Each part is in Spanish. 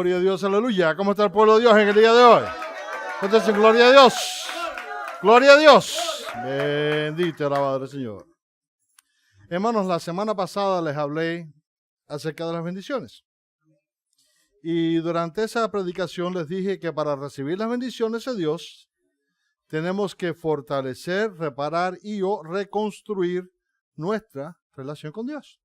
Gloria a Dios, aleluya. ¿Cómo está el pueblo de Dios en el día de hoy? Entonces, gloria a Dios. Gloria a Dios. Bendito y alabado el Señor. Hermanos, la semana pasada les hablé acerca de las bendiciones. Y durante esa predicación les dije que para recibir las bendiciones de Dios, tenemos que fortalecer, reparar y o reconstruir nuestra relación con Dios.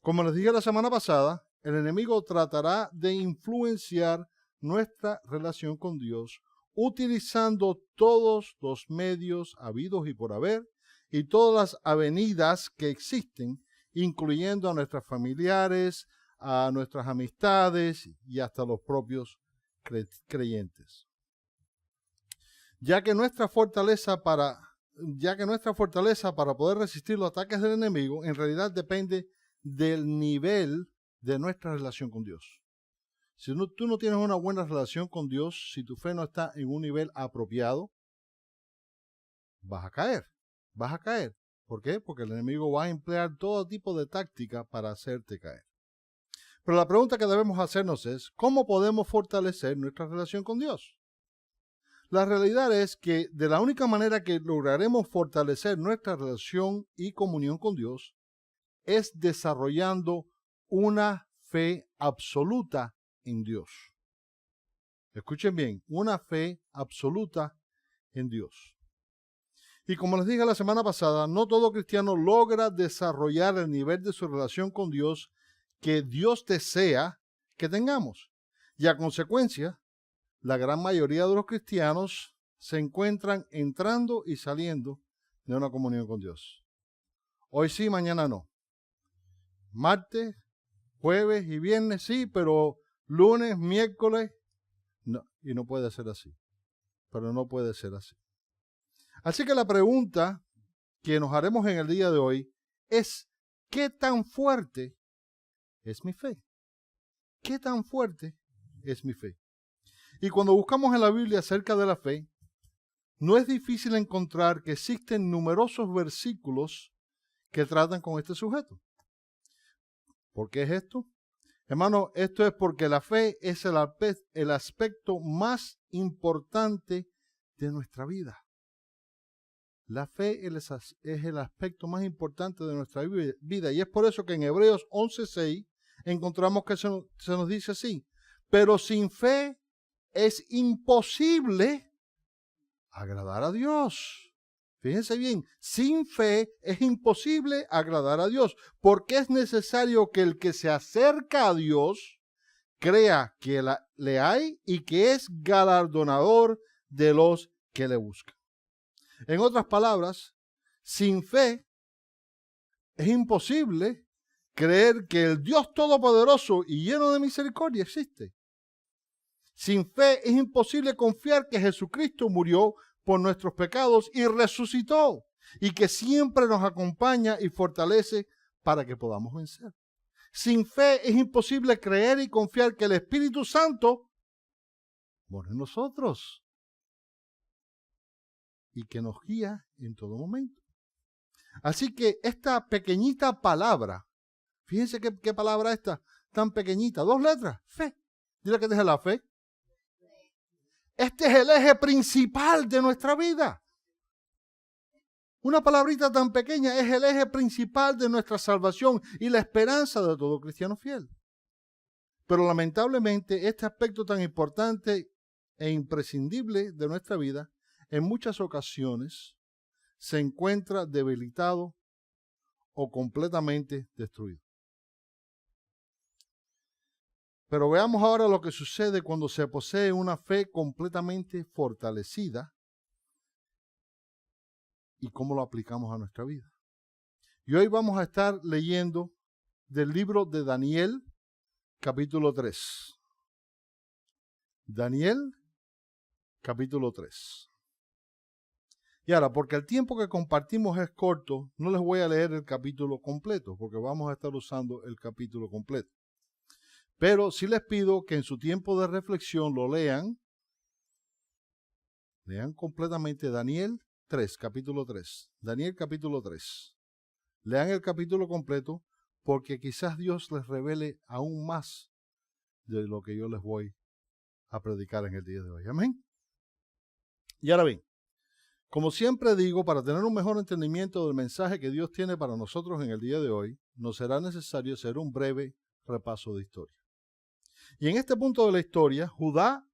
Como les dije la semana pasada, el enemigo tratará de influenciar nuestra relación con Dios utilizando todos los medios habidos y por haber y todas las avenidas que existen, incluyendo a nuestros familiares, a nuestras amistades y hasta los propios creyentes. Ya que nuestra fortaleza para poder resistir los ataques del enemigo en realidad depende del nivel de nuestra relación con Dios. Si tú no tienes una buena relación con Dios, si tu fe no está en un nivel apropiado, vas a caer. ¿Por qué? Porque el enemigo va a emplear todo tipo de táctica para hacerte caer. Pero la pregunta que debemos hacernos es, ¿cómo podemos fortalecer nuestra relación con Dios? La realidad es que de la única manera que lograremos fortalecer nuestra relación y comunión con Dios es desarrollando una fe absoluta en Dios. Escuchen bien, una fe absoluta en Dios. Y como les dije la semana pasada, no todo cristiano logra desarrollar el nivel de su relación con Dios que Dios desea que tengamos. Y a consecuencia, la gran mayoría de los cristianos se encuentran entrando y saliendo de una comunión con Dios. Hoy sí, mañana no. Martes, jueves y viernes sí, pero lunes, miércoles, no. Y no puede ser así. Pero no puede ser así. Así que la pregunta que nos haremos en el día de hoy es, ¿qué tan fuerte es mi fe? ¿Qué tan fuerte es mi fe? Y cuando buscamos en la Biblia acerca de la fe, no es difícil encontrar que existen numerosos versículos que tratan con este sujeto. ¿Por qué es esto? Hermano, esto es porque la fe es el aspecto más importante de nuestra vida. La fe es el aspecto más importante de nuestra vida. Y es por eso que en Hebreos 11:6 encontramos que se nos dice así. Pero sin fe es imposible agradar a Dios. Fíjense bien, sin fe es imposible agradar a Dios, porque es necesario que el que se acerca a Dios crea que le hay y que es galardonador de los que le buscan. En otras palabras, sin fe es imposible creer que el Dios Todopoderoso y lleno de misericordia existe. Sin fe es imposible confiar que Jesucristo murió por nuestros pecados y resucitó y que siempre nos acompaña y fortalece para que podamos vencer. Sin fe es imposible creer y confiar que el Espíritu Santo mora en nosotros y que nos guía en todo momento. Así que esta pequeñita palabra, fíjense qué palabra esta, tan pequeñita, 2 letras, fe. Dile que deje la fe. Este es el eje principal de nuestra vida. Una palabrita tan pequeña es el eje principal de nuestra salvación y la esperanza de todo cristiano fiel. Pero lamentablemente este aspecto tan importante e imprescindible de nuestra vida en muchas ocasiones se encuentra debilitado o completamente destruido. Pero veamos ahora lo que sucede cuando se posee una fe completamente fortalecida y cómo lo aplicamos a nuestra vida. Y hoy vamos a estar leyendo del libro de Daniel, capítulo 3. Daniel, capítulo 3. Y ahora, porque el tiempo que compartimos es corto, no les voy a leer el capítulo completo, porque vamos a estar usando el capítulo completo. Pero sí les pido que en su tiempo de reflexión lo lean. Lean completamente Daniel 3, capítulo 3. Daniel capítulo 3. Lean el capítulo completo porque quizás Dios les revele aún más de lo que yo les voy a predicar en el día de hoy. Amén. Y ahora bien, como siempre digo, para tener un mejor entendimiento del mensaje que Dios tiene para nosotros en el día de hoy, nos será necesario hacer un breve repaso de historia. Y en este punto de la historia, Judá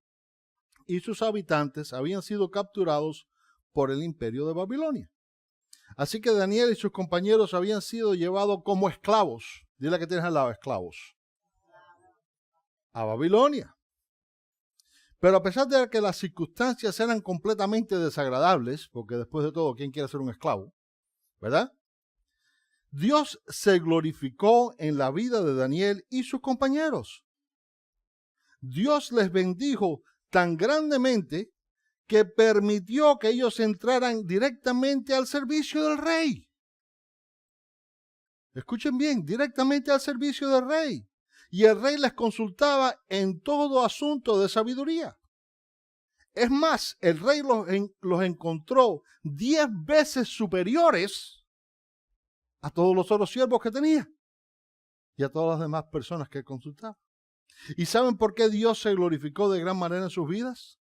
y sus habitantes habían sido capturados por el imperio de Babilonia. Así que Daniel y sus compañeros habían sido llevados como esclavos. Dile que tienes al lado, esclavos. A Babilonia. Pero a pesar de que las circunstancias eran completamente desagradables, porque después de todo, ¿quién quiere ser un esclavo? ¿Verdad? Dios se glorificó en la vida de Daniel y sus compañeros. Dios les bendijo tan grandemente que permitió que ellos entraran directamente al servicio del rey. Escuchen bien, directamente al servicio del rey. Y el rey les consultaba en todo asunto de sabiduría. Es más, el rey los encontró 10 veces superiores a todos los otros siervos que tenía y a todas las demás personas que consultaba. ¿Y saben por qué Dios se glorificó de gran manera en sus vidas?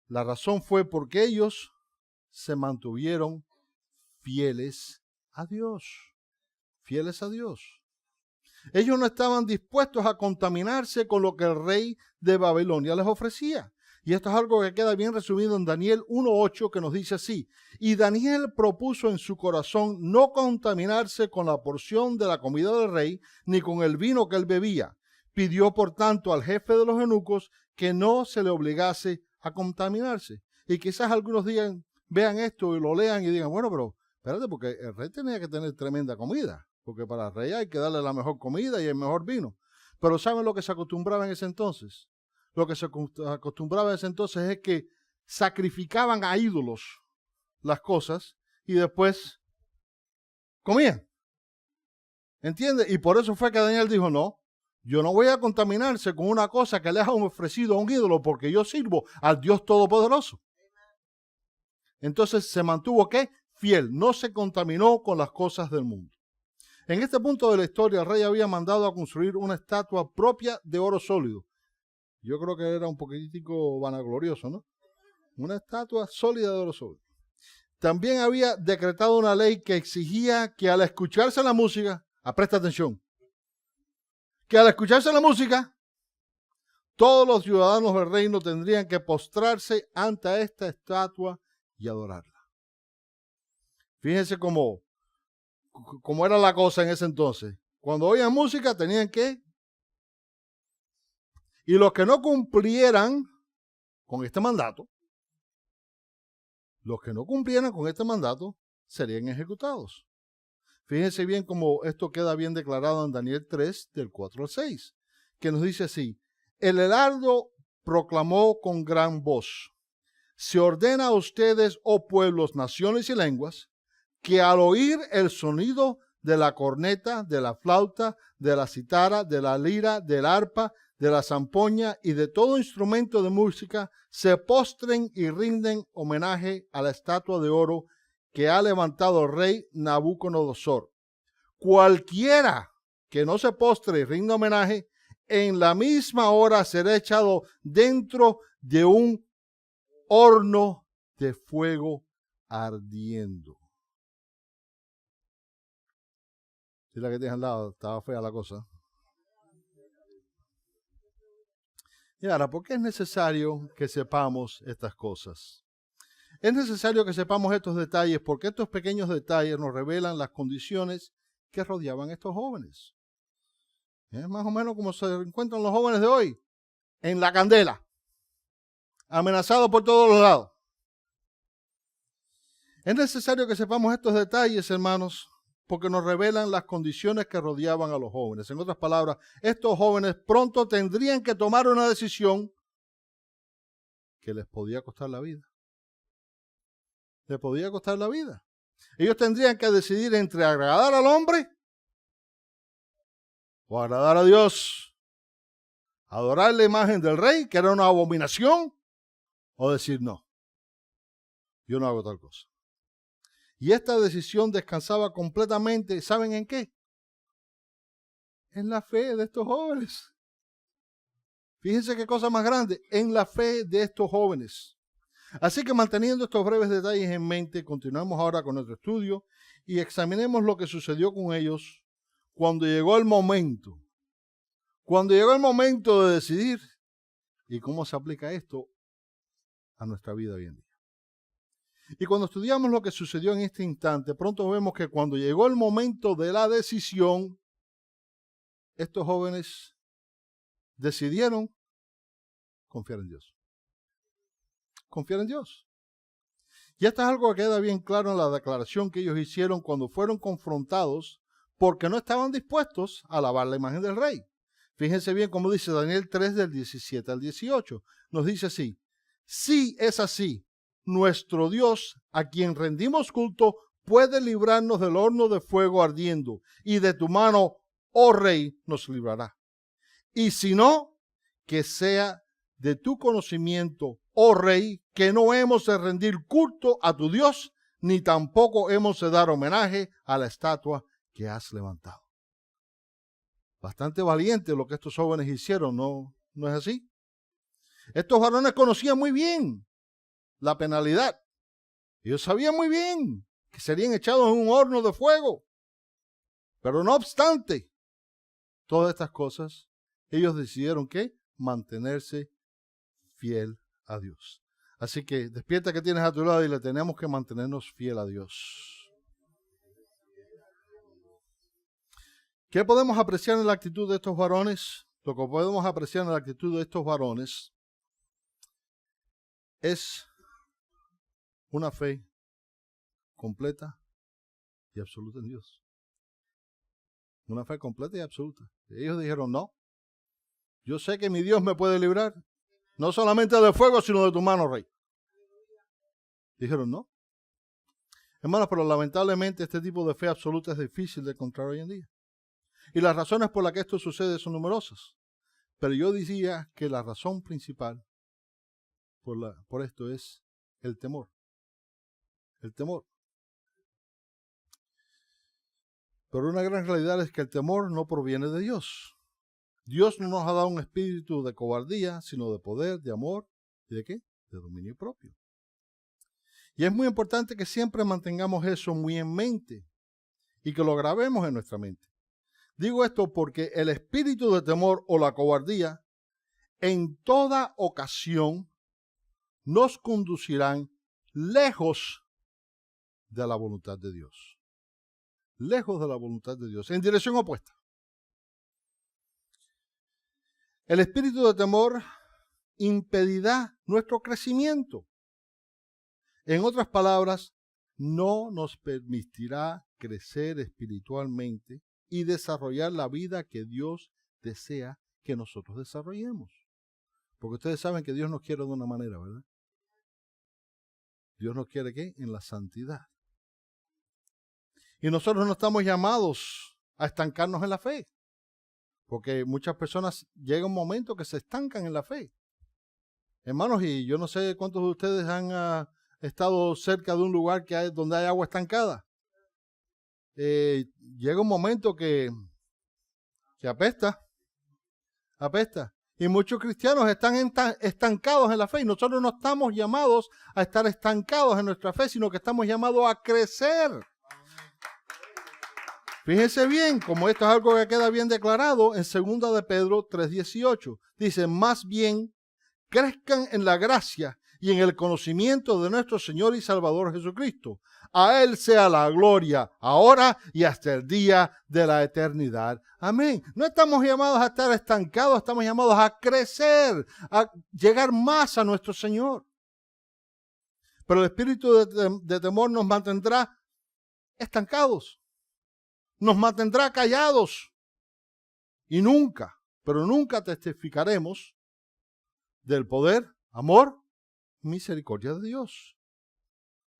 La razón fue porque ellos se mantuvieron fieles a Dios. Fieles a Dios. Ellos no estaban dispuestos a contaminarse con lo que el rey de Babilonia les ofrecía. Y esto es algo que queda bien resumido en Daniel 1:8, que nos dice así: y Daniel propuso en su corazón no contaminarse con la porción de la comida del rey, ni con el vino que él bebía. Pidió, por tanto, al jefe de los eunucos que no se le obligase a contaminarse. Y quizás algunos días vean esto y lo lean y digan, bueno, pero espérate, porque el rey tenía que tener tremenda comida. Porque para el rey hay que darle la mejor comida y el mejor vino. Pero ¿saben lo que se acostumbraba en ese entonces? Lo que se acostumbraba en ese entonces es que sacrificaban a ídolos las cosas y después comían. ¿Entiendes? Y por eso fue que Daniel dijo, no, yo no voy a contaminarse con una cosa que le han ofrecido a un ídolo porque yo sirvo al Dios Todopoderoso. Entonces se mantuvo, ¿qué? Fiel. No se contaminó con las cosas del mundo. En este punto de la historia, el rey había mandado a construir una estatua propia de oro sólido. Yo creo que era un poquitico vanaglorioso, ¿no? Una estatua sólida de oro sólido. También había decretado una ley que exigía que al escucharse la música, presta atención, que al escucharse la música, todos los ciudadanos del reino tendrían que postrarse ante esta estatua y adorarla. Fíjense cómo era la cosa en ese entonces. Cuando oían música tenían que... Y los que no cumplieran con este mandato, serían ejecutados. Fíjense bien cómo esto queda bien declarado en Daniel 3, del 4 al 6, que nos dice así: el heraldo proclamó con gran voz: se ordena a ustedes, oh pueblos, naciones y lenguas, que al oír el sonido de la corneta, de la flauta, de la citara, de la lira, del arpa, de la zampoña y de todo instrumento de música, se postren y rinden homenaje a la estatua de oro que ha levantado el rey Nabucodonosor. Cualquiera que no se postre y rinda homenaje, en la misma hora será echado dentro de un horno de fuego ardiendo. Si la que tienes al lado, estaba fea la cosa. Y ahora, ¿por qué es necesario que sepamos estas cosas? Es necesario que sepamos estos detalles porque estos pequeños detalles nos revelan las condiciones que rodeaban a estos jóvenes. Es más o menos como se encuentran los jóvenes de hoy, en la candela, amenazados por todos los lados. Es necesario que sepamos estos detalles, hermanos, porque nos revelan las condiciones que rodeaban a los jóvenes. En otras palabras, estos jóvenes pronto tendrían que tomar una decisión que les podía costar la vida. Les podía costar la vida. Ellos tendrían que decidir entre agradar al hombre o agradar a Dios. Adorar la imagen del rey, que era una abominación, o decir no, yo no hago tal cosa. Y esta decisión descansaba completamente, ¿saben en qué? En la fe de estos jóvenes. Fíjense qué cosa más grande, en la fe de estos jóvenes. Así que manteniendo estos breves detalles en mente, continuamos ahora con nuestro estudio y examinemos lo que sucedió con ellos cuando llegó el momento. Cuando llegó el momento de decidir y cómo se aplica esto a nuestra vida hoy en día. Y cuando estudiamos lo que sucedió en este instante, pronto vemos que cuando llegó el momento de la decisión, estos jóvenes decidieron confiar en Dios. Confiar en Dios. Y esto es algo que queda bien claro en la declaración que ellos hicieron cuando fueron confrontados porque no estaban dispuestos a alabar la imagen del rey. Fíjense bien cómo dice Daniel 3 del 17 al 18. Nos dice así, si es así, nuestro Dios, a quien rendimos culto, puede librarnos del horno de fuego ardiendo, y de tu mano, oh rey, nos librará. Y si no, que sea de tu conocimiento, oh rey, que no hemos de rendir culto a tu Dios, ni tampoco hemos de dar homenaje a la estatua que has levantado. Bastante valiente lo que estos jóvenes hicieron, ¿no es así? Estos varones conocían muy bien la penalidad. Ellos sabían muy bien que serían echados en un horno de fuego. Pero no obstante todas estas cosas, ellos decidieron que mantenerse fiel a Dios. Así que despierta que tienes a tu lado y le tenemos que mantenernos fiel a Dios. ¿Qué podemos apreciar en la actitud de estos varones? Lo que podemos apreciar en la actitud de estos varones es una fe completa y absoluta en Dios. Una fe completa y absoluta. Ellos dijeron, no, yo sé que mi Dios me puede librar, no solamente del fuego, sino de tu mano, rey. Dijeron, no. Hermanos, pero lamentablemente este tipo de fe absoluta es difícil de encontrar hoy en día. Y las razones por las que esto sucede son numerosas. Pero yo diría que la razón principal por esto es el temor. El temor. Pero una gran realidad es que el temor no proviene de Dios. Dios no nos ha dado un espíritu de cobardía, sino de poder, de amor y ¿de qué? De dominio propio. Y es muy importante que siempre mantengamos eso muy en mente y que lo grabemos en nuestra mente. Digo esto porque el espíritu de temor o la cobardía en toda ocasión nos conducirán lejos de la voluntad de Dios. Lejos de la voluntad de Dios, en dirección opuesta. El espíritu de temor impedirá nuestro crecimiento. En otras palabras, no nos permitirá crecer espiritualmente y desarrollar la vida que Dios desea que nosotros desarrollemos. Porque ustedes saben que Dios nos quiere de una manera, ¿verdad? Dios nos quiere ¿qué? En la santidad. Y nosotros no estamos llamados a estancarnos en la fe. Porque muchas personas llega un momento que se estancan en la fe. Hermanos, y yo no sé cuántos de ustedes han estado cerca de un lugar donde hay agua estancada. Llega un momento que apesta. Y muchos cristianos están estancados en la fe. Y nosotros no estamos llamados a estar estancados en nuestra fe, sino que estamos llamados a crecer. Fíjense bien, como esto es algo que queda bien declarado en 2 de Pedro 3:18. Dice, más bien, crezcan en la gracia y en el conocimiento de nuestro Señor y Salvador Jesucristo. A Él sea la gloria, ahora y hasta el día de la eternidad. Amén. No estamos llamados a estar estancados, estamos llamados a crecer, a llegar más a nuestro Señor. Pero el espíritu de temor nos mantendrá estancados. Nos mantendrá callados y nunca, pero nunca testificaremos del poder, amor, misericordia de Dios.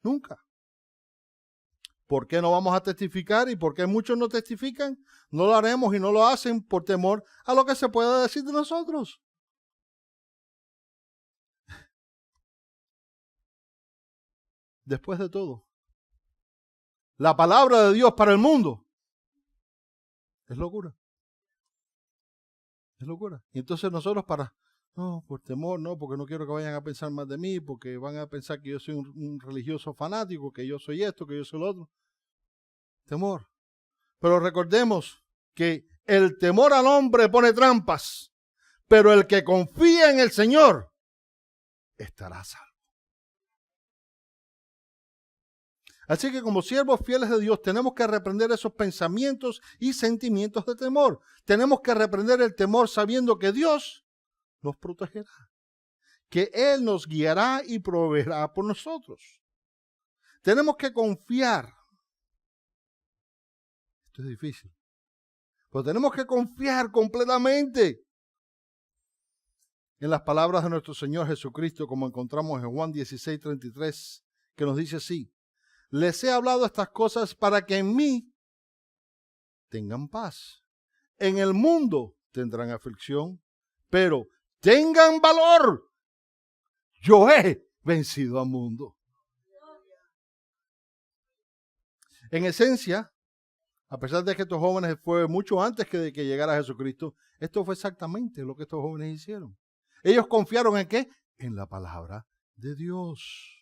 Nunca. ¿Por qué no vamos a testificar y por qué muchos no testifican? No lo haremos y no lo hacen por temor a lo que se pueda decir de nosotros. Después de todo, la palabra de Dios para el mundo es locura. Es locura. Y entonces nosotros para No, por temor, no, porque no quiero que vayan a pensar más de mí, porque van a pensar que yo soy un religioso fanático, que yo soy esto, que yo soy lo otro. Temor. Pero recordemos que el temor al hombre pone trampas, pero el que confía en el Señor estará salvo. Así que como siervos fieles de Dios tenemos que reprender esos pensamientos y sentimientos de temor. Tenemos que reprender el temor sabiendo que Dios nos protegerá, que Él nos guiará y proveerá por nosotros. Tenemos que confiar. Esto es difícil, pero tenemos que confiar completamente en las palabras de nuestro Señor Jesucristo, como encontramos en Juan 16:33, que nos dice así: les he hablado estas cosas para que en mí tengan paz. En el mundo tendrán aflicción, pero tengan valor. Yo he vencido al mundo. En esencia, a pesar de que estos jóvenes fue mucho antes de que llegara Jesucristo, esto fue exactamente lo que estos jóvenes hicieron. Ellos confiaron ¿en qué? En la palabra de Dios.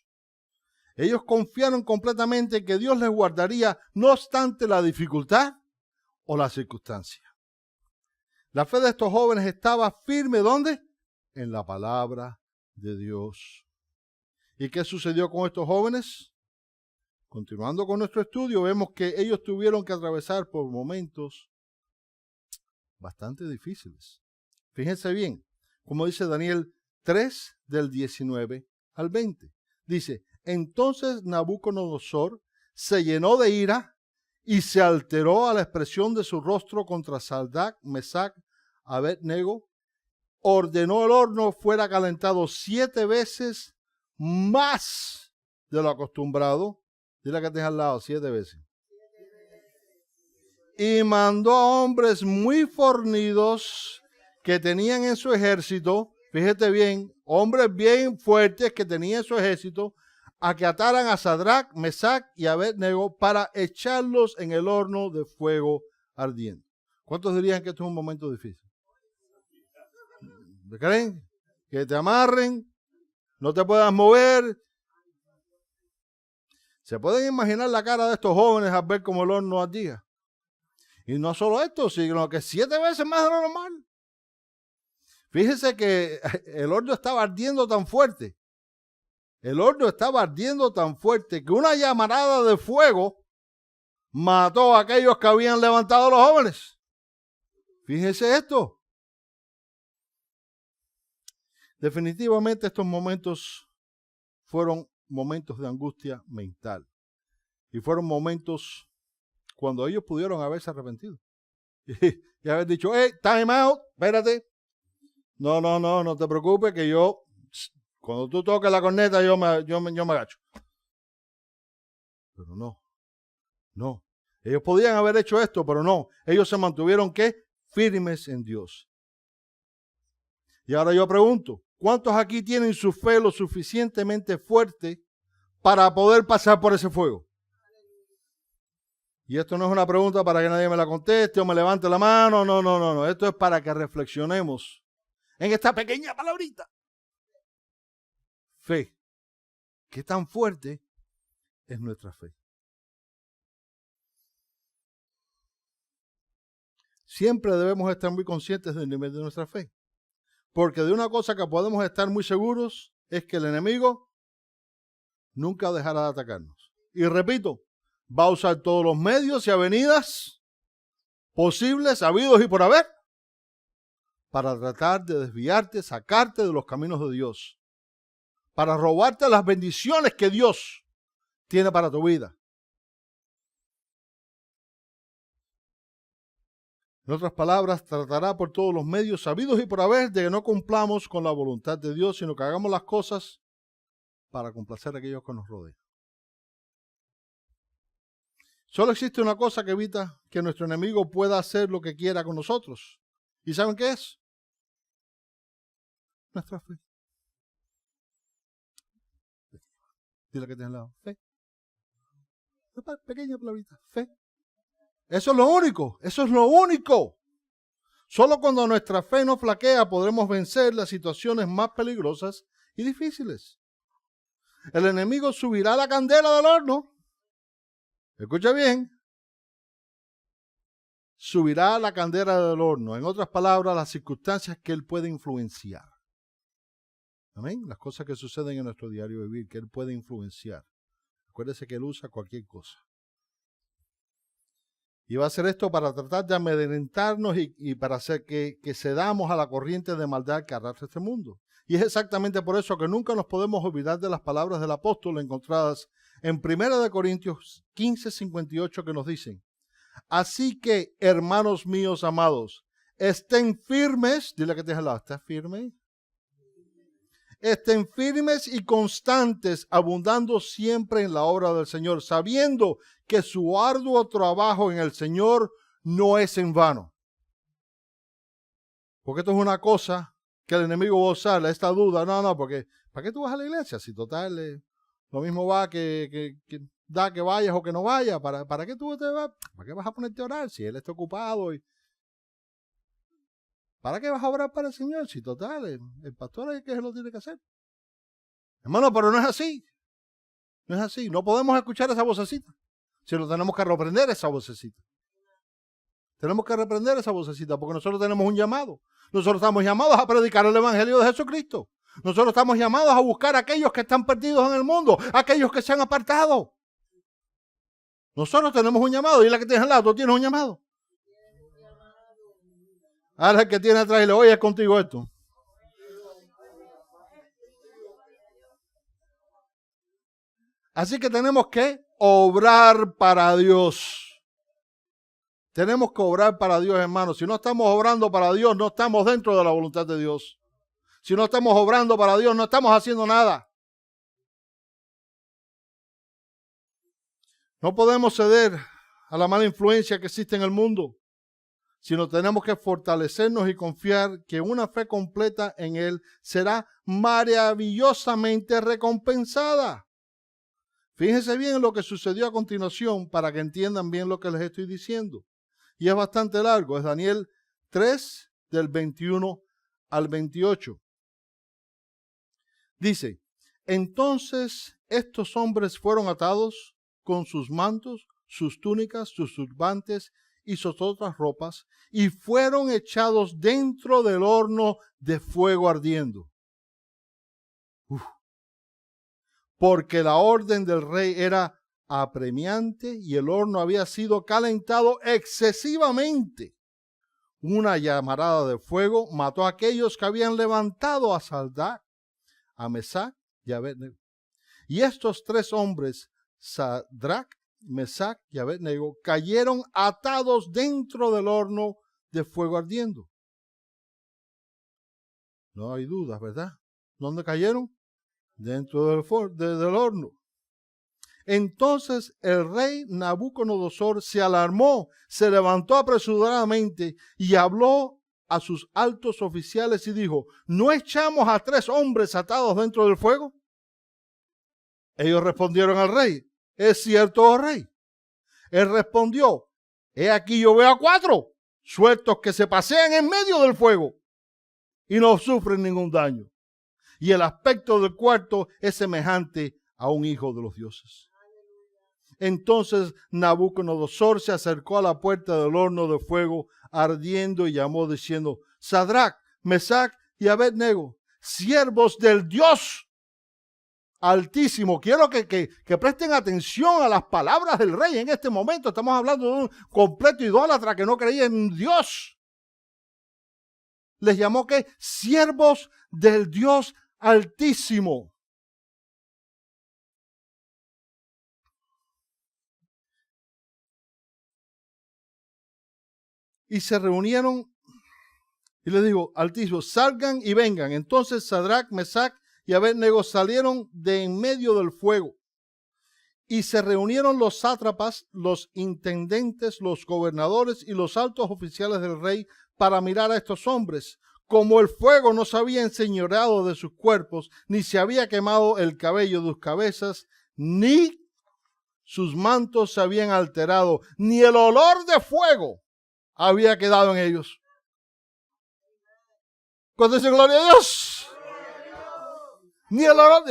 Ellos confiaron completamente en que Dios les guardaría, no obstante la dificultad o la circunstancia. La fe de estos jóvenes estaba firme, ¿dónde? En la palabra de Dios. ¿Y qué sucedió con estos jóvenes? Continuando con nuestro estudio, vemos que ellos tuvieron que atravesar por momentos bastante difíciles. Fíjense bien, como dice Daniel 3, del 19 al 20. Dice: entonces Nabucodonosor se llenó de ira y se alteró a la expresión de su rostro contra Sadrac, Mesac, Abednego. Ordenó el horno fuera calentado 7 veces más de lo acostumbrado. Dile que tenés al lado, 7 veces. Y mandó a hombres muy fornidos que tenían en su ejército, fíjate bien, hombres bien fuertes que tenían en su ejército, a que ataran a Sadrac, Mesac y Abednego para echarlos en el horno de fuego ardiente. ¿Cuántos dirían que esto es un momento difícil? ¿Me creen? Que te amarren, no te puedas mover. ¿Se pueden imaginar la cara de estos jóvenes al ver cómo el horno ardía? Y no solo esto, sino que 7 veces más de lo normal. Fíjense que el horno estaba ardiendo tan fuerte. El horno estaba ardiendo tan fuerte que una llamarada de fuego mató a aquellos que habían levantado a los jóvenes. Fíjense esto. Definitivamente estos momentos fueron momentos de angustia mental. Y fueron momentos cuando ellos pudieron haberse arrepentido. Y haber dicho: time out, espérate. No te preocupes que yo, cuando tú toques la corneta, yo me agacho. Pero no. Ellos podían haber hecho esto, pero no. Ellos se mantuvieron, ¿qué? Firmes en Dios. Y ahora yo pregunto, ¿cuántos aquí tienen su fe lo suficientemente fuerte para poder pasar por ese fuego? Y esto no es una pregunta para que nadie me la conteste o me levante la mano. No. Esto es para que reflexionemos en esta pequeña palabrita. Fe. ¿Qué tan fuerte es nuestra fe? Siempre debemos estar muy conscientes del nivel de nuestra fe. Porque de una cosa que podemos estar muy seguros es que el enemigo nunca dejará de atacarnos. Y repito, va a usar todos los medios y avenidas posibles, habidos y por haber, para tratar de desviarte, sacarte de los caminos de Dios, para robarte las bendiciones que Dios tiene para tu vida. En otras palabras, tratará por todos los medios sabidos y por haber de que no cumplamos con la voluntad de Dios, sino que hagamos las cosas para complacer a aquellos que nos rodean. Solo existe una cosa que evita que nuestro enemigo pueda hacer lo que quiera con nosotros. ¿Y saben qué es? Nuestra fe. Dile que tiene al lado. Fe. Pequeña palabrita. Fe. Eso es lo único. Solo cuando nuestra fe no flaquea podremos vencer las situaciones más peligrosas y difíciles. El enemigo subirá la candela del horno. Escucha bien. Subirá la candela del horno. En otras palabras, las circunstancias que él puede influenciar. Amén. Las cosas que suceden en nuestro diario vivir, que él puede influenciar. Acuérdese que él usa cualquier cosa. Y va a hacer esto para tratar de amedrentarnos y para hacer que cedamos a la corriente de maldad que arrastra este mundo. Y es exactamente por eso que nunca nos podemos olvidar de las palabras del apóstol encontradas en 1 Corintios 15:58 que nos dicen: así que, hermanos míos amados, estén firmes. Dile que te al lado, ¿estás firme? Estén firmes y constantes, abundando siempre en la obra del Señor, sabiendo que su arduo trabajo en el Señor no es en vano. Porque esto es una cosa que el enemigo va a usar, esta duda. No, porque ¿para qué tú vas a la iglesia? Si total, lo mismo va que da que vayas o que no vayas. ¿Para qué tú te vas? ¿Para qué vas a ponerte a orar si él está ocupado? ¿Para qué vas a orar para el Señor? Si total, el pastor es el que se lo tiene que hacer. Hermano, pero no es así. No es así. No podemos escuchar esa vocecita. Si no, tenemos que reprender esa vocecita. Tenemos que reprender esa vocecita porque nosotros tenemos un llamado. Nosotros estamos llamados a predicar el Evangelio de Jesucristo. Nosotros estamos llamados a buscar a aquellos que están perdidos en el mundo, aquellos que se han apartado. Nosotros tenemos un llamado. Y la que tienes al lado, tú tienes un llamado. Ahora el que tiene atrás y le oye, es contigo esto. Así que tenemos que obrar para Dios. Tenemos que obrar para Dios, hermanos. Si no estamos obrando para Dios, no estamos dentro de la voluntad de Dios. Si no estamos obrando para Dios, no estamos haciendo nada. No podemos ceder a la mala influencia que existe en el mundo, sino tenemos que fortalecernos y confiar que una fe completa en Él será maravillosamente recompensada. Fíjense bien en lo que sucedió a continuación para que entiendan bien lo que les estoy diciendo. Y es bastante largo, es Daniel 3, del 21 al 28. Dice: entonces estos hombres fueron atados con sus mantos, sus túnicas, sus turbantes y sus otras ropas, y fueron echados dentro del horno de fuego ardiendo. Porque la orden del rey era apremiante y el horno había sido calentado excesivamente. Una llamarada de fuego mató a aquellos que habían levantado a Sadrach, a Mesach y a Abednego. Y estos tres hombres, Sadrach, Mesach y Abednego, cayeron atados dentro del horno de fuego ardiendo. No hay dudas, ¿verdad? ¿Dónde cayeron? Dentro del horno. Entonces el rey Nabucodonosor se alarmó, se levantó apresuradamente y habló a sus altos oficiales y dijo: ¿no echamos a tres hombres atados dentro del fuego? Ellos respondieron al rey: ¿es cierto, oh rey? Él respondió: he aquí yo veo a cuatro sueltos que se pasean en medio del fuego y no sufren ningún daño. Y el aspecto del cuarto es semejante a un hijo de los dioses. Entonces Nabucodonosor se acercó a la puerta del horno de fuego ardiendo y llamó diciendo: Sadrach, Mesach y Abednego, siervos del Dios Altísimo. Quiero que presten atención a las palabras del rey en este momento. Estamos hablando de un completo idólatra que no creía en Dios. Les llamó que siervos del Dios Altísimo. Y se reunieron, y les digo: Altísimo, salgan y vengan. Entonces Sadrach, Mesach y Abednego salieron de en medio del fuego. Y se reunieron los sátrapas, los intendentes, los gobernadores y los altos oficiales del rey para mirar a estos hombres. Como el fuego no se había enseñoreado de sus cuerpos, ni se había quemado el cabello de sus cabezas, ni sus mantos se habían alterado, ni el olor de fuego había quedado en ellos. Cuando dice gloria a Dios. Ni el orón.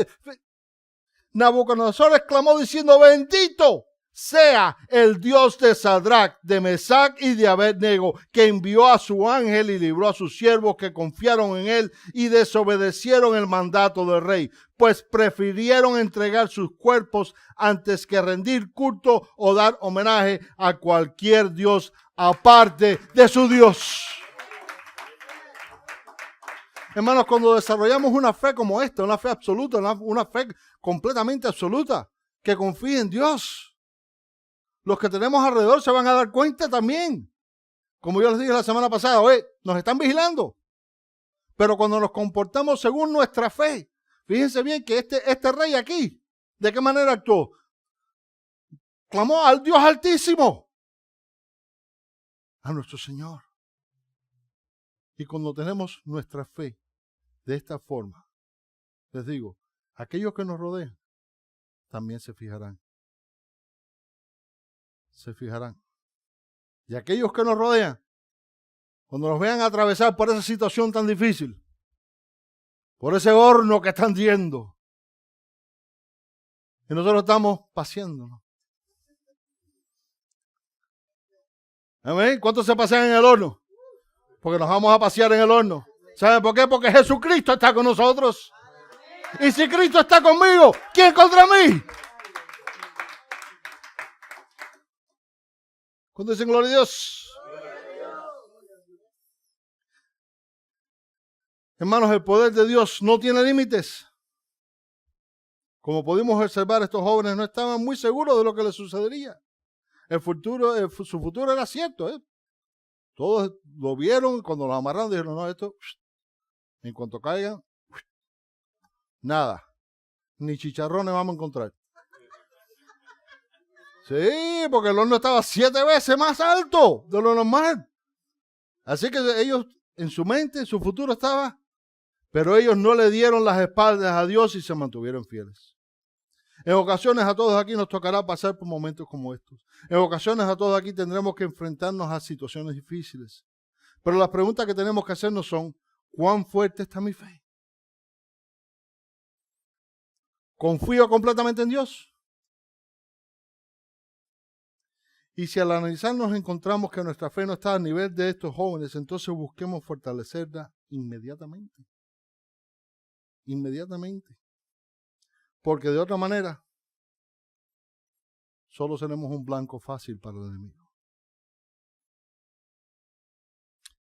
Nabucodonosor exclamó diciendo, bendito sea el Dios de Sadrach, de Mesac y de Abednego, que envió a su ángel y libró a sus siervos que confiaron en él y desobedecieron el mandato del rey, pues prefirieron entregar sus cuerpos antes que rendir culto o dar homenaje a cualquier dios aparte de su Dios. Hermanos, cuando desarrollamos una fe como esta, una fe absoluta, una fe completamente absoluta, que confíe en Dios, los que tenemos alrededor se van a dar cuenta también. Como yo les dije la semana pasada, oye, nos están vigilando. Pero cuando nos comportamos según nuestra fe, fíjense bien que este rey aquí, ¿de qué manera actuó? Clamó al Dios Altísimo, a nuestro Señor. Y cuando tenemos nuestra fe de esta forma, les digo, aquellos que nos rodean también se fijarán. Se fijarán. Y aquellos que nos rodean, cuando nos vean atravesar por esa situación tan difícil, por ese horno que están yendo, y nosotros estamos paseándonos. ¿Amén? ¿Cuántos se pasean en el horno? Porque nos vamos a pasear en el horno. ¿Saben por qué? Porque Jesucristo está con nosotros. Y si Cristo está conmigo, ¿quién contra mí? Cuando dicen gloria a Dios. Hermanos, el poder de Dios no tiene límites. Como pudimos observar, estos jóvenes no estaban muy seguros de lo que les sucedería. Su futuro era cierto. Todos lo vieron y cuando los amarraron dijeron, no, esto, en cuanto caigan, nada. Ni chicharrones vamos a encontrar. Sí, porque el horno estaba 7 veces más alto de lo normal. Así que ellos, en su mente, su futuro estaba, pero ellos no le dieron las espaldas a Dios y se mantuvieron fieles. En ocasiones a todos aquí nos tocará pasar por momentos como estos. En ocasiones a todos aquí tendremos que enfrentarnos a situaciones difíciles. Pero las preguntas que tenemos que hacernos son, ¿cuán fuerte está mi fe? ¿Confío completamente en Dios? Y si al analizarnos encontramos que nuestra fe no está a nivel de estos jóvenes, entonces busquemos fortalecerla inmediatamente. Inmediatamente. Porque de otra manera, solo seremos un blanco fácil para el enemigo.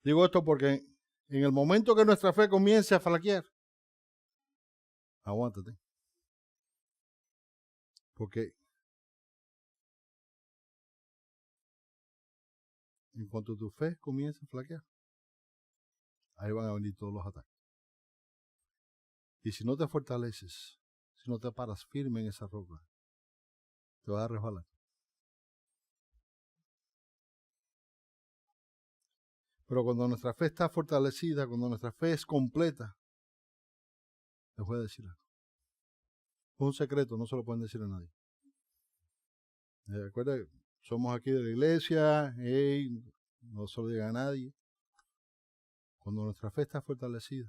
Digo esto porque en el momento que nuestra fe comience a flaquear, aguántate. Porque en cuanto tu fe comience a flaquear, ahí van a venir todos los ataques. Y si no te fortaleces, si no te paras firme en esa roca, te vas a resbalar. Pero cuando nuestra fe está fortalecida, cuando nuestra fe es completa, les voy a decir algo. Es un secreto, no se lo pueden decir a nadie. Recuerda, somos aquí de la iglesia, no se lo diga a nadie. Cuando nuestra fe está fortalecida,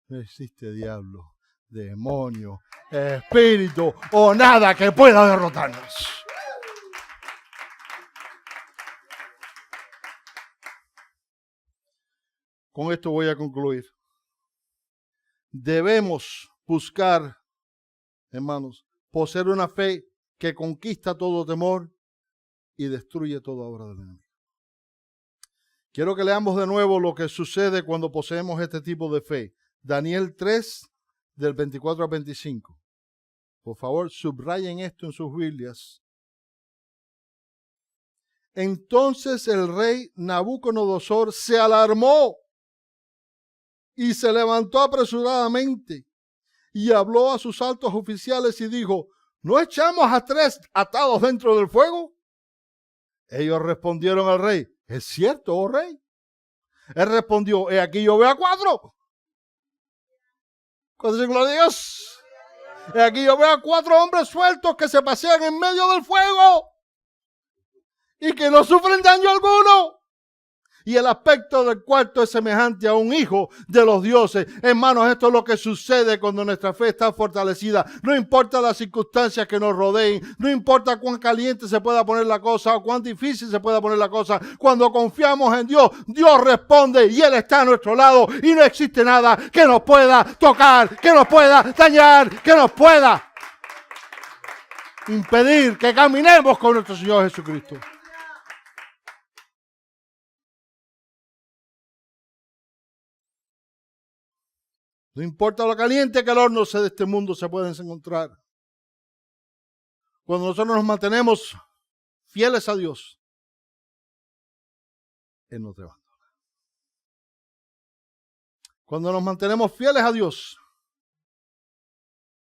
no existe diablo, demonio, espíritu o nada que pueda derrotarnos. Con esto voy a concluir. Debemos buscar, hermanos, poseer una fe que conquista todo temor y destruye toda obra del enemigo. Quiero que leamos de nuevo lo que sucede cuando poseemos este tipo de fe. Daniel 3, del 24 al 25. Por favor, subrayen esto en sus Biblias. Entonces el rey Nabucodonosor se alarmó y se levantó apresuradamente y habló a sus altos oficiales y dijo, ¿no echamos a 3 atados dentro del fuego? Ellos respondieron al rey, ¿es cierto, oh rey? Él respondió, he aquí yo veo a 4. Cuando dicen gloria a Dios, he aquí yo veo a 4 hombres sueltos que se pasean en medio del fuego y que no sufren daño alguno. Y el aspecto del cuarto es semejante a un hijo de los dioses. Hermanos, esto es lo que sucede cuando nuestra fe está fortalecida. No importa las circunstancias que nos rodeen, no importa cuán caliente se pueda poner la cosa o cuán difícil se pueda poner la cosa. Cuando confiamos en Dios, Dios responde y Él está a nuestro lado y no existe nada que nos pueda tocar, que nos pueda dañar, que nos pueda impedir que caminemos con nuestro Señor Jesucristo. No importa lo caliente que el horno de este mundo se pueda encontrar. Cuando nosotros nos mantenemos fieles a Dios, Él nos abandona. Cuando nos mantenemos fieles a Dios,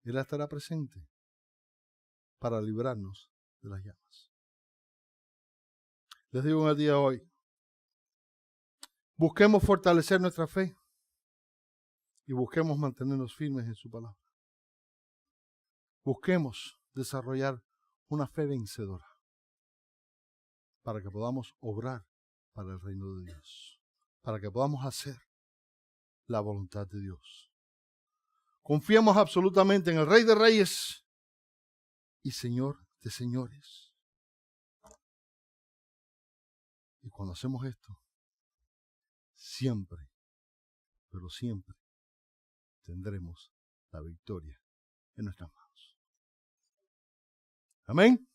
Él estará presente para librarnos de las llamas. Les digo en el día de hoy, busquemos fortalecer nuestra fe y busquemos mantenernos firmes en su palabra. Busquemos desarrollar una fe vencedora para que podamos obrar para el reino de Dios, para que podamos hacer la voluntad de Dios. Confiemos absolutamente en el Rey de Reyes y Señor de Señores. Y cuando hacemos esto, siempre, pero siempre, tendremos la victoria en nuestras manos. Amén.